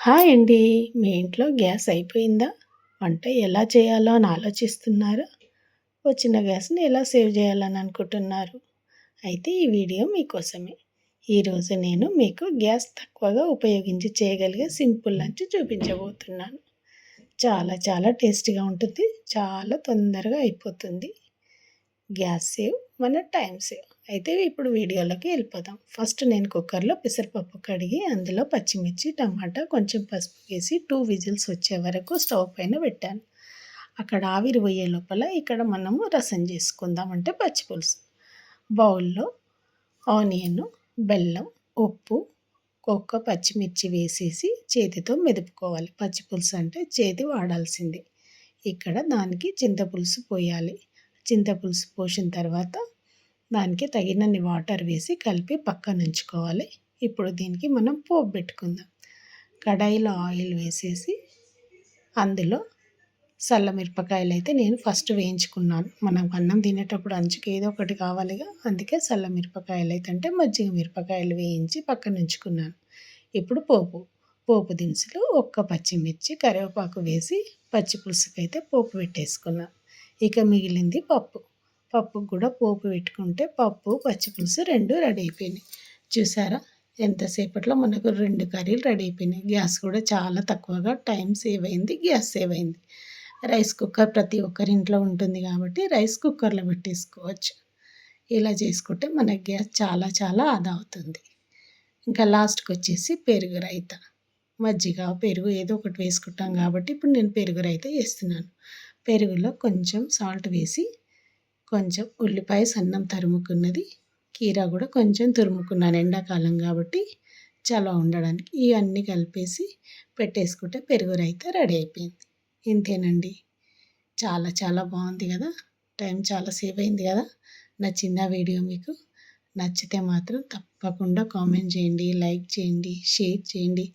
Hi అండి. మీ ఇంట్లో gas అయిపోయిందా? వంట ఎలా చేయాలో అని ఆలోచిస్తున్నారా? వచ్చిన గ్యాస్‌ని ఎలా సేవ్ చేయాలని అనుకుంటున్నారు? అయితే ఈ వీడియో మీకోసమే. ఈరోజు నేను మీకు గ్యాస్ తక్కువగా ఉపయోగించి చేయగలిగే సింపుల్ లంచ్ చూపించబోతున్నాను. చాలా చాలా టేస్టీగా ఉంటుంది. చాలా తొందరగా అయిపోతుంది. గ్యాస్ సేవ్, మన టైం సేవ్. అయితే ఇప్పుడు వీడియోలోకి వెళ్ళిపోదాం. ఫస్ట్ నేను కుక్కర్లో పెసరపప్పు కడిగి అందులో పచ్చిమిర్చి, టమాటా, కొంచెం పసుపు వేసి 2 విజిల్స్ వచ్చే వరకు స్టవ్ పైన పెట్టాను. అక్కడ ఆవిరి పోయే లోపల ఇక్కడ మనము రసం చేసుకుందాం, అంటే పచ్చిపులుసు. బౌల్లో ఆనియన్, బెల్లం, ఉప్పు, ఒక్క పచ్చిమిర్చి వేసేసి చేతితో మెదుపుకోవాలి. పచ్చిపులుసు అంటే చేతి వాడాల్సింది. ఇక్కడ దానికి చింతపులుసు పోయాలి. చింతపులుసు పోసిన తర్వాత దానికి తగినన్ని వాటర్ వేసి కలిపి పక్కన ఉంచుకోవాలి. ఇప్పుడు దీనికి మనం పోపు పెట్టుకుందాం. కడాయిలో ఆయిల్ వేసేసి అందులో సల్లమిరపకాయలు అయితే నేను ఫస్ట్ వేయించుకున్నాను. మనం అన్నం తినేటప్పుడు అంచుకు ఏదో ఒకటి కావాలిగా, అందుకే సల్లమిరపకాయలు అయితే అంటే మజ్జిగ మిరపకాయలు వేయించి పక్కన ఉంచుకున్నాను. ఇప్పుడు పోపు దినుసులు, ఒక్క పచ్చిమిర్చి, కరివేపాకు వేసి పచ్చి పులుసుకైతే పోపు పెట్టేసుకున్నాను. ఇక మిగిలింది పప్పుకు కూడా పోపు పెట్టుకుంటే పప్పు, పచ్చిపులుసు 2 రెడీ అయిపోయినాయి. చూసారా ఎంతసేపట్లో మనకు 2 కర్రీలు రెడీ అయిపోయినాయి. గ్యాస్ కూడా చాలా తక్కువగా టైం సేవ్ అయింది, గ్యాస్ సేవ్ అయింది. రైస్ కుక్కర్ ప్రతి ఒక్కరి ఇంట్లో ఉంటుంది కాబట్టి రైస్ కుక్కర్లో పెట్టేసుకోవచ్చు. ఇలా చేసుకుంటే మనకి గ్యాస్ చాలా చాలా ఆదా అవుతుంది. ఇంకా లాస్ట్కి వచ్చేసి పెరుగు రైత, మజ్జిగ, పెరుగు ఏదో ఒకటి వేసుకుంటాం కాబట్టి ఇప్పుడు నేను పెరుగు రైత వేస్తున్నాను. పెరుగులో కొంచెం సాల్ట్ వేసి, కొంచెం ఉల్లిపాయ సన్నం తరుముకున్నది, కీరా కూడా కొంచెం తురుముకున్నాను, ఎండాకాలం కాబట్టి చలవ ఉండడానికి. ఇవన్నీ కలిపేసి పెట్టేసుకుంటే పెరుగు రైత రెడీ అయిపోయింది. ఇంతేనండి. చాలా చాలా బాగుంది కదా, టైం చాలా సేవ్ అయింది కదా. నచ్చిందా వీడియో మీకు? నచ్చితే మాత్రం తప్పకుండా కామెంట్ చేయండి, లైక్ చేయండి, షేర్ చేయండి.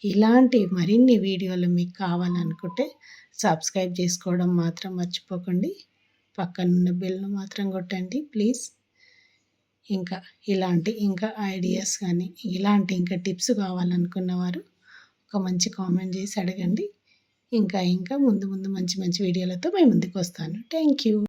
ఇలాంటి మరిన్ని వీడియోలు మీకు కావాలనుకుంటే సబ్స్క్రైబ్ చేసుకోవడం మాత్రం మర్చిపోకండి. పక్కనున్న బెల్ను మాత్రం కొట్టండి ప్లీజ్. ఇంకా ఐడియాస్ కానీ ఇంకా టిప్స్ కావాలనుకున్నవారు ఒక మంచి కామెంట్ చేసి అడగండి. ఇంకా ముందు మంచి మంచి వీడియోలతో మేము ముందుకు వస్తాను. Thank you.